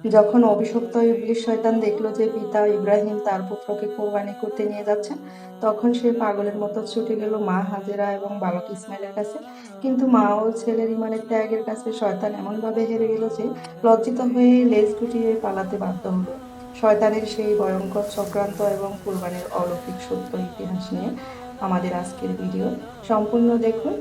যখন অভিশপ্ত ইবলিস শয়তান দেখলো যে পিতা ইব্রাহিম তার পুত্রকে কোরবানি করতে নিয়ে যাচ্ছেন, তখন সে পাগলের মতো ছুটে গেল মা হাজেরা এবং বালক ইসমাইলের কাছে। কিন্তু মা ও ছেলের ইমানের ত্যাগের কাছে শয়তান এমনভাবে হেরে গেল যে লজ্জিত হয়ে লেজ গুটিয়ে পালাতে বাধ্য হলো। শয়তানের সেই ভয়ঙ্কর চক্রান্ত এবং কোরবানির অলৌকিক সত্য ইতিহাস নিয়ে আমাদের আজকের ভিডিও। সম্পূর্ণ দেখুন।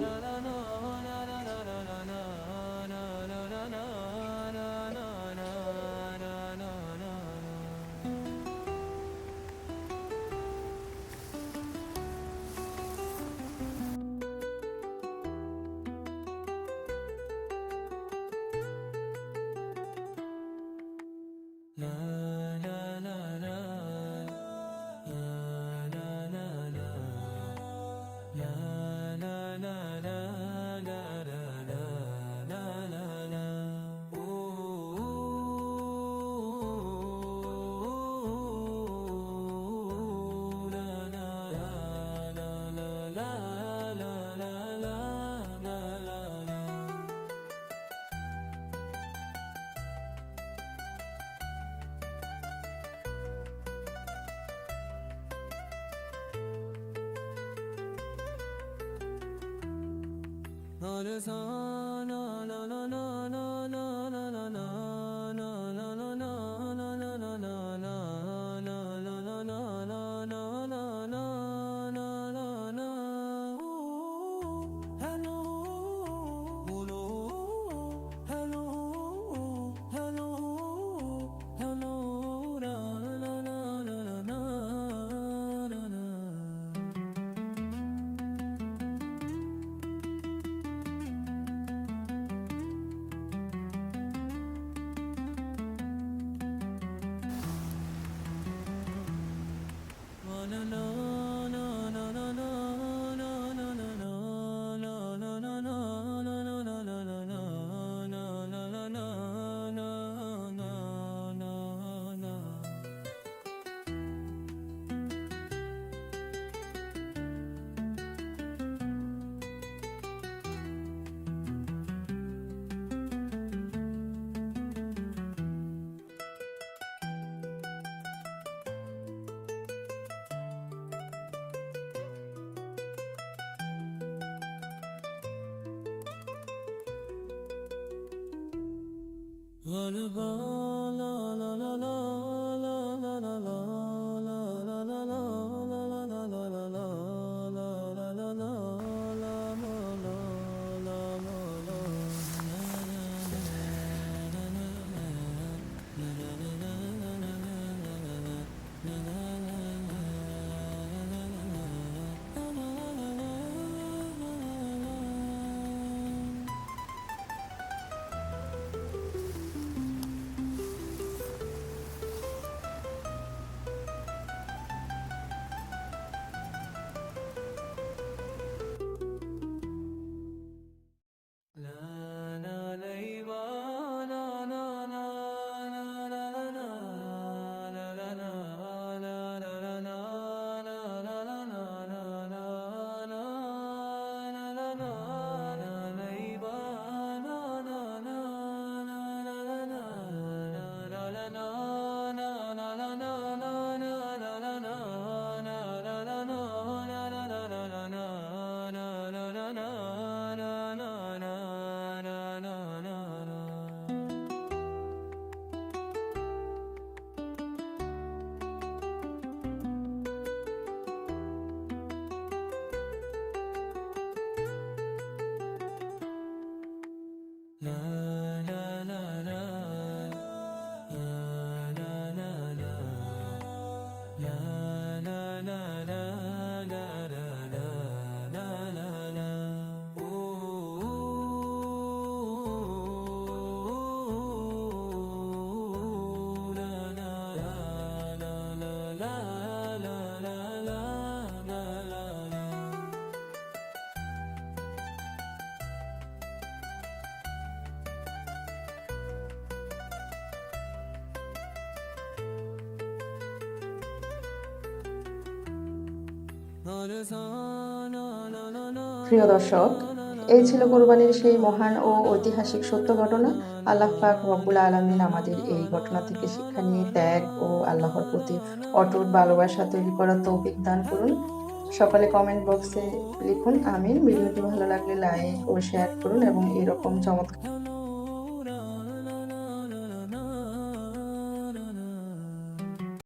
প্রিয় দর্শক, এই ছিল কোরবানির সেই মহান ও ঐতিহাসিক সত্য ঘটনা। আল্লাহ পাক রব্বুল আলামিন আমাদের এই ঘটনা থেকে শিক্ষা নিয়ে ত্যাগ ও আল্লাহর প্রতি অটুট ভালোবাসা তৈরি করার তৌফিক দান করুন। সকালে কমেন্ট বক্সে লিখুন আমিন। ভিডিওটি ভালো লাগলে লাইক ও শেয়ার করুন এবং এরকম চমৎকার